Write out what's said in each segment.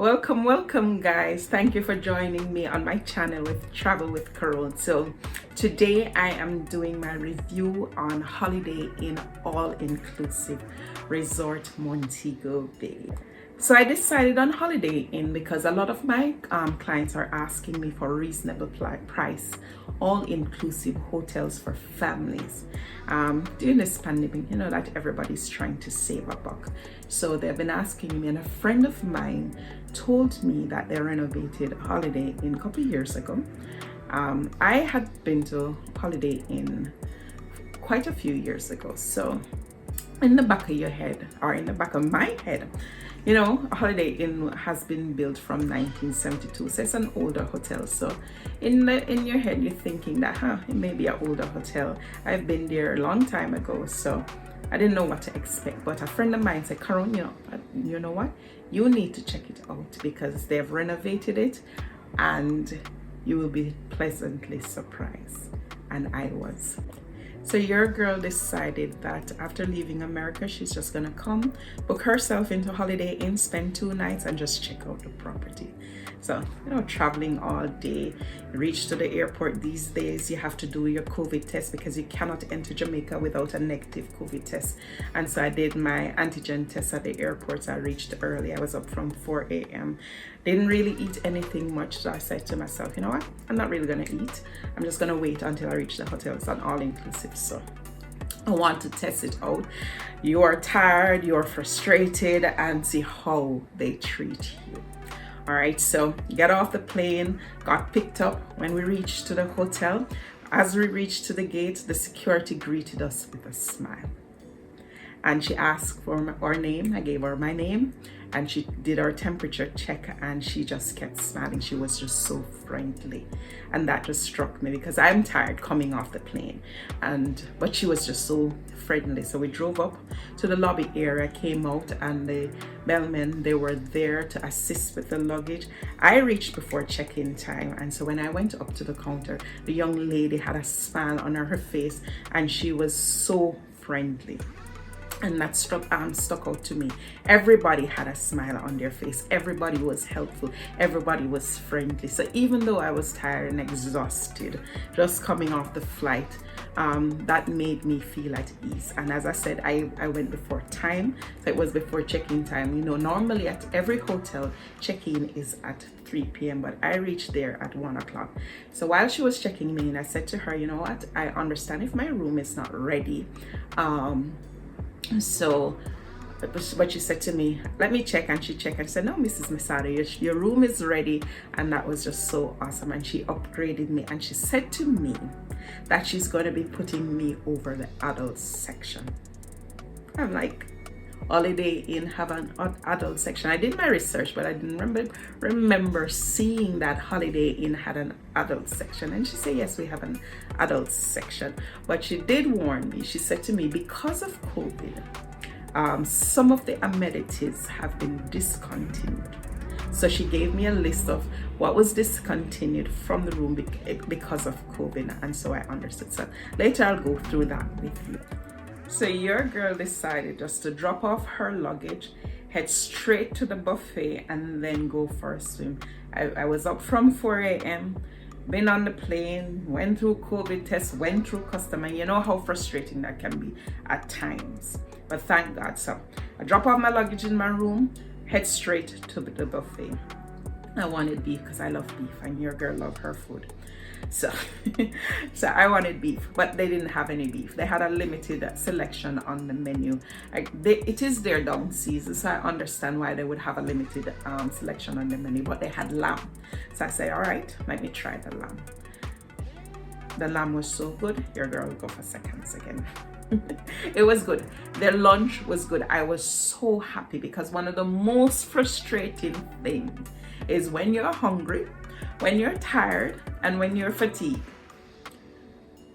Welcome guys. Thank you for joining me on my channel with Travel with Carol. So today I am doing my review on Holiday Inn all-inclusive resort Montego Bay. So I decided on Holiday Inn because a lot of my clients are asking me for reasonable price all-inclusive hotels for families. During this pandemic, you know that everybody's trying to save a buck. So they've been asking me, and a friend of mine told me that they renovated Holiday Inn a couple of years ago. I had been to Holiday Inn quite a few years ago. So in the back of your head, or in the back of my head, you know, Holiday Inn has been built from 1972, so it's an older hotel. So in your head, you're thinking that, it may be an older hotel. I've been there a long time ago, so I didn't know what to expect. But a friend of mine said, Karon, you know what? You need to check it out because they've renovated it and you will be pleasantly surprised. And I was. So your girl decided that after leaving America, she's just gonna come book herself into Holiday Inn, spend 2 nights and just check out the property. So, you know, traveling all day, reach to the airport these days, you have to do your COVID test because you cannot enter Jamaica without a negative COVID test. And so I did my antigen test at the airport. I reached early. I was up from 4 a.m. Didn't really eat anything much. So I said to myself, you know what? I'm not really gonna eat. I'm just gonna wait until I reach the hotel. It's an all-inclusive. So I want to test it out. You're tired, you're frustrated, and see how they treat you. All right, so get off the plane, got picked up. When we reached to the hotel, as we reached to the gate, the security greeted us with a smile. And she asked for our name. I gave her my name, and she did our temperature check, and she just kept smiling. She was just so friendly, and that just struck me because I'm tired coming off the plane, but she was just so friendly. So we drove up to the lobby area, came out, and the bellmen, they were there to assist with the luggage. I reached before check-in time, and so when I went up to the counter, the young lady had a smile on her face, and she was so friendly. And that stuck out to me. Everybody had a smile on their face. Everybody was helpful. Everybody was friendly. So even though I was tired and exhausted, just coming off the flight, that made me feel at ease. And as I said, I went before time. So it was before check-in time. You know, normally at every hotel, check-in is at 3 p.m. but I reached there at 1 o'clock. So while she was checking me in, I said to her, you know what? I understand if my room is not ready. But she said to me, let me check, and she checked and said, no, Mrs. Misada, your room is ready. And that was just so awesome. And she upgraded me, and she said to me that she's going to be putting me over the adult section. I'm like, Holiday Inn have an adult section. I did my research, but I didn't remember seeing that Holiday Inn had an adult section. And she said, yes, we have an adult section. But she did warn me. She said to me, because of COVID, some of the amenities have been discontinued. So she gave me a list of what was discontinued from the room because of COVID. And so I understood. So later I'll go through that with you. So your girl decided just to drop off her luggage, head straight to the buffet, and then go for a swim. I was up from 4 a.m., been on the plane, went through COVID tests, went through custom, and you know how frustrating that can be at times. But thank God. So I drop off my luggage in my room, head straight to the buffet. I wanted beef because I love beef, and your girl loved her food. So I wanted beef, but they didn't have any beef. They had a limited selection on the menu. It is their down season, so I understand why they would have a limited selection on the menu, but they had lamb. So I said, all right, let me try the lamb. The lamb was so good. Your girl will go for seconds again. It was good. Their lunch was good. I was so happy because one of the most frustrating things is when you're hungry, when you're tired, and when you're fatigued,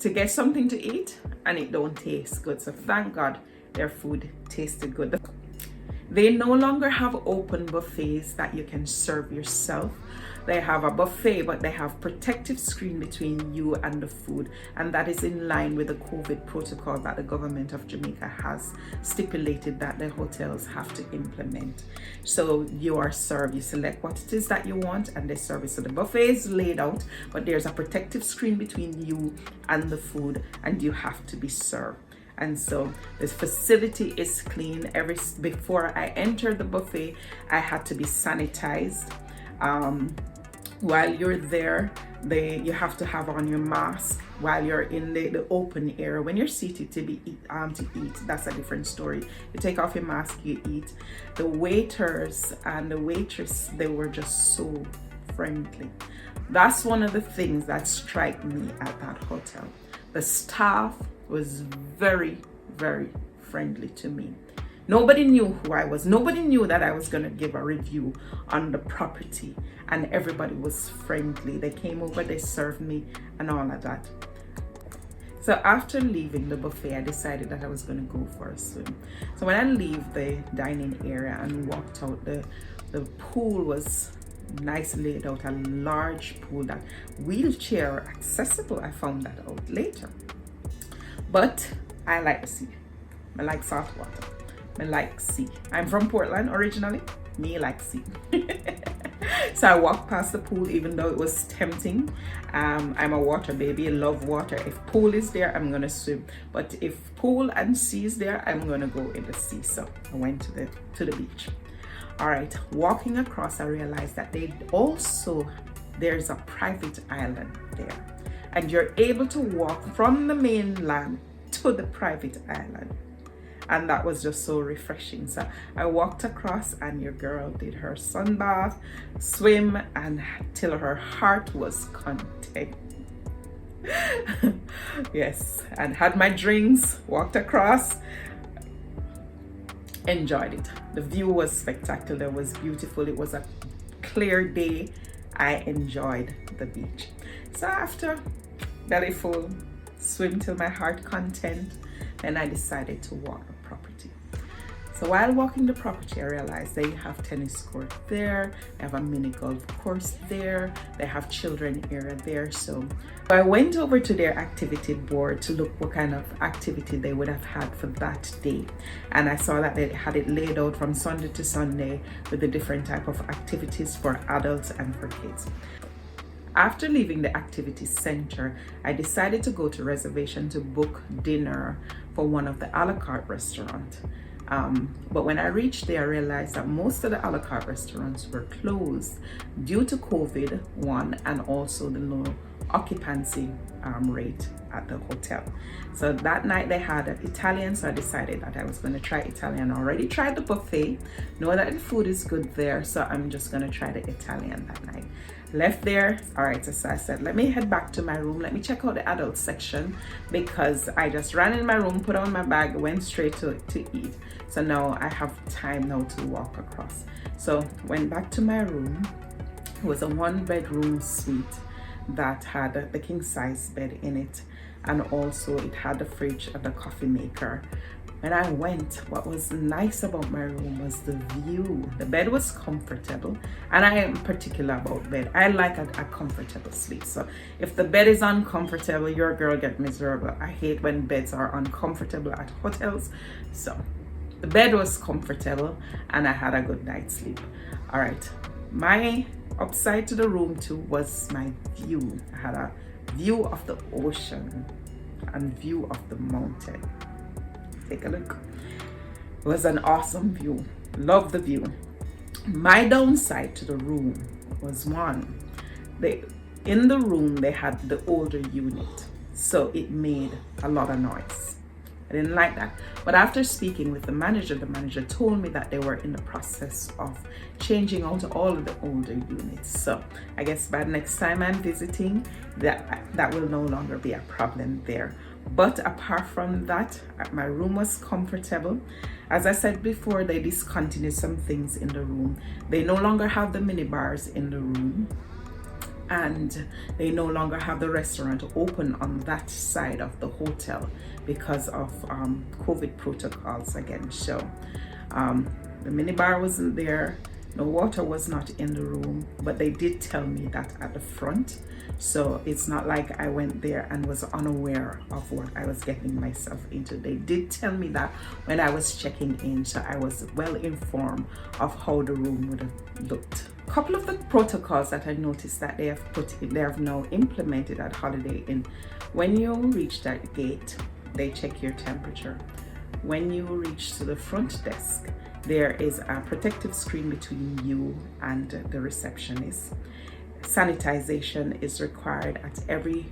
to get something to eat and it don't taste good. So thank God their food tasted good. They no longer have open buffets that you can serve yourself. they have a buffet, but they have protective screen between you and the food, and that is in line with the COVID protocol that the government of Jamaica has stipulated that the hotels have to implement. So you are served, you select what it is that you want, and they serve it. So the buffet is laid out, but there's a protective screen between you and the food, and you have to be served. And so this facility is clean. Before I entered the buffet, I had to be sanitized. While you're there, you have to have on your mask while you're in the open area. When you're seated to eat, that's a different story. You take off your mask, you eat. The waiters and the waitress, they were just so friendly. That's one of the things that strike me at that hotel. The staff was very, very friendly to me. Nobody knew who I was. Nobody knew that I was going to give a review on the property, and everybody was friendly. They came over, they served me and all of that. So after leaving the buffet, I decided that I was going to go for a swim. So when I leave the dining area and walked out, the pool was nice laid out, a large pool that wheelchair accessible. I found that out later. But I like the sea. I like salt water. I like sea. I'm from Portland originally. Me like sea. So I walked past the pool even though it was tempting. I'm a water baby. I love water. If pool is there, I'm gonna swim. But if pool and sea is there, I'm gonna go in the sea. So I went to the beach. All right, walking across, I realized that there's a private island there, and you're able to walk from the mainland to the private island, and that was just so refreshing. So I walked across, and your girl did her sunbath, swim, and till her heart was content. Yes, and had my drinks, walked across, enjoyed it. The view was spectacular, it was beautiful, it was a clear day. I enjoyed the beach. So after belly full, swim till my heart content, then I decided to walk the property. So while walking the property, I realized they have tennis court there, they have a mini golf course there, they have children area there. So I went over to their activity board to look what kind of activity they would have had for that day, and I saw that they had it laid out from Sunday to Sunday with the different type of activities for adults and for kids. After leaving the activity center, I decided to go to reservation to book dinner for one of the a la carte restaurants. But when I reached there, I realized that most of the a la carte restaurants were closed due to COVID, one, and also the low occupancy rate at the hotel. So that night they had Italian, so I decided that I was going to try Italian. I already tried the buffet, know that the food is good there, so I'm just going to try the Italian that night. Left there, all right, so I said, let me head back to my room, let me check out the adult section, because I just ran in my room, put on my bag, went straight to eat. So now I have time now to walk across. So went back to my room. It was a 1-bedroom suite that had the king size bed in it, and also it had the fridge and the coffee maker. When I went, what was nice about my room was the view. The bed was comfortable, and I am particular about bed. I like a comfortable sleep. So if the bed is uncomfortable, your girl get miserable. I hate when beds are uncomfortable at hotels. So the bed was comfortable, and I had a good night's sleep. All right, my upside to the room too was my view. I had a view of the ocean and view of the mountain. Take a look. It was an awesome view. Love the view. My downside to the room was one. In the room they had the older unit, so it made a lot of noise. I didn't like that. But after speaking with the manager told me that they were in the process of changing out all of the older units. So I guess by next time I'm visiting, that will no longer be a problem there. But apart from that, my room was comfortable. As I said before, they discontinued some things in the room. They no longer have the mini bars in the room, and they no longer have the restaurant open on that side of the hotel because of COVID protocols again. So the mini bar wasn't there, No, water was not in the room, but they did tell me that at the front. So it's not like I went there and was unaware of what I was getting myself into. They did tell me that when I was checking in, so I was well informed of how the room would have looked. A couple of the protocols that I noticed that they have now implemented at Holiday Inn. When you reach that gate, they check your temperature. When you reach to the front desk, there is a protective screen between you and the receptionist. Sanitization is required at every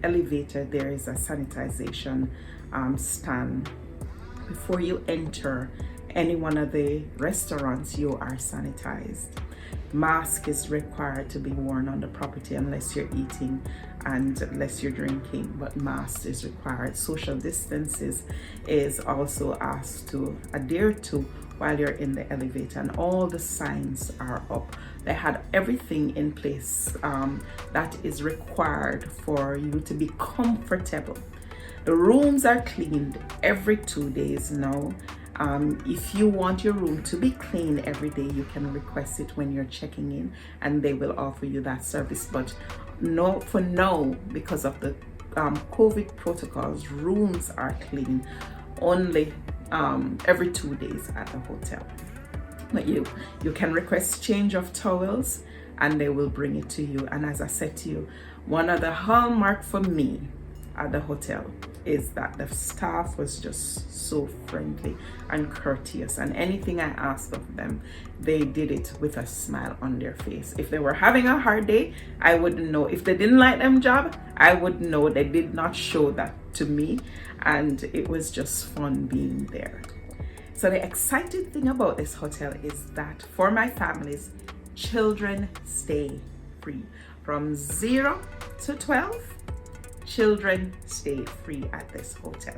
elevator. There is a sanitization stand. Before you enter any one of the restaurants, you are sanitized. Mask is required to be worn on the property unless you're eating and unless you're drinking, but mask is required. Social distances is also asked to adhere to while you're in the elevator, and all the signs are up. They had everything in place that is required for you to be comfortable. The rooms are cleaned every 2 days now. If you want your room to be clean every day, you can request it when you're checking in and they will offer you that service. But no, for now, because of the COVID protocols, rooms are clean only every 2 days at the hotel. But you can request change of towels and they will bring it to you. And as I said to you, one of the hallmark for me at the hotel is that the staff was just so friendly and courteous, and anything I asked of them, they did it with a smile on their face. If they were having a hard day, I wouldn't know. If they didn't like them job, I would know. They did not show that to me, and it was just fun being there. So the exciting thing about this hotel is that for my families, children stay free. From 0 to 12, children stay free at this hotel.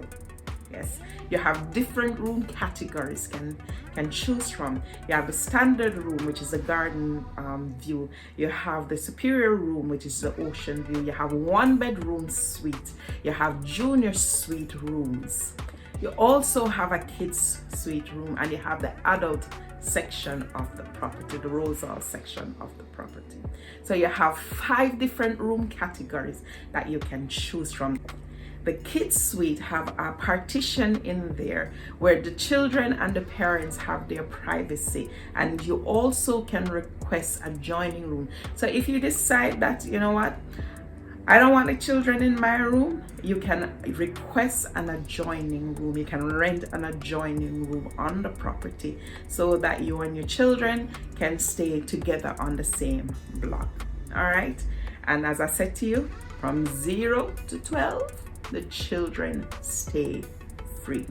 Yes, you have different room categories can choose from. You have the standard room, which is a garden view. You have the superior room, which is the ocean view. You have 1-bedroom suite. You have junior suite rooms. You also have a kids suite room, and you have the adult section of the property, the Rosal section of the property. So you have 5 different room categories that you can choose from. The kids suite have a partition in there where the children and the parents have their privacy, and you also can request a adjoining room. So if you decide that, you know what, I don't want the children in my room, you can request an adjoining room. You can rent an adjoining room on the property so that you and your children can stay together on the same block. All right. And as I said to you, from 0 to 12, the children stay free.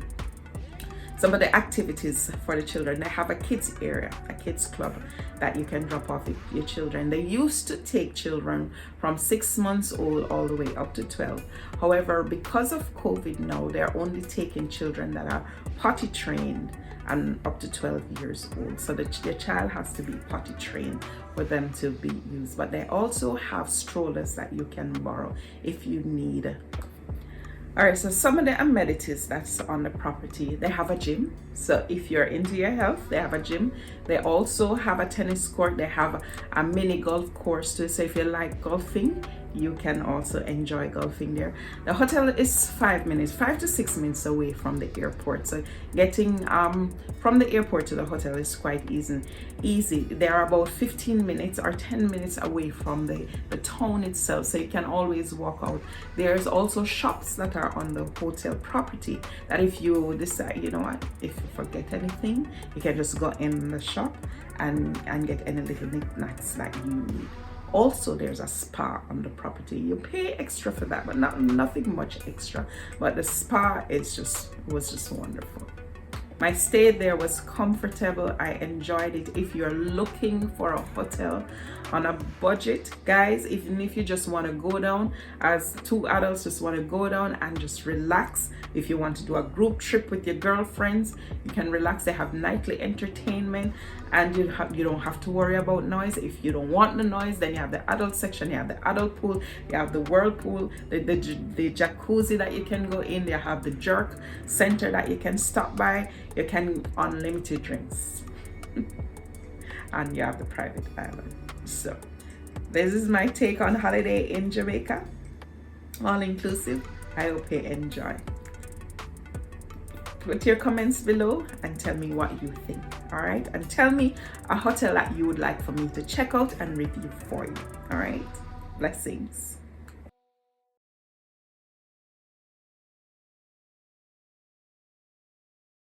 Some of the activities for the children, they have a kids area, a kids club that you can drop off your children. They used to take children from 6 months old all the way up to 12. However, because of COVID now, they're only taking children that are potty trained and up to 12 years old. So the child has to be potty trained for them to be used. But they also have strollers that you can borrow if you need. All right, so some of the amenities that's on the property, they have a gym. So if you're into your health, they have a gym. They also have a tennis court. They have a mini golf course too. So if you like golfing, you can also enjoy golfing there. The hotel is 5 to 6 minutes away from the airport. So getting from the airport to the hotel is quite easy. They're about 15 minutes or 10 minutes away from the town itself. So you can always walk out. There's also shops that are on the hotel property that if you decide, you know what, if you forget anything, you can just go in the shop and get any little knickknacks that you need. Also, there's a spa on the property. You pay extra for that, but nothing much extra. But the spa was just wonderful. My stay there was comfortable. I enjoyed it. If you're looking for a hotel on a budget, guys, even if you just want to go down as 2 adults, just want to go down and just relax. If you want to do a group trip with your girlfriends, you can relax. They have nightly entertainment, and you don't have to worry about noise. If you don't want the noise, then you have the adult section, you have the adult pool, you have the whirlpool, the jacuzzi that you can go in, you have the jerk center that you can stop by, you can unlimited drinks. and you have the private island. So this is my take on holiday in Jamaica, all inclusive. I hope you enjoy. Put your comments below and tell me what you think. All right, and tell me a hotel that you would like for me to check out and review for you. All right, blessings.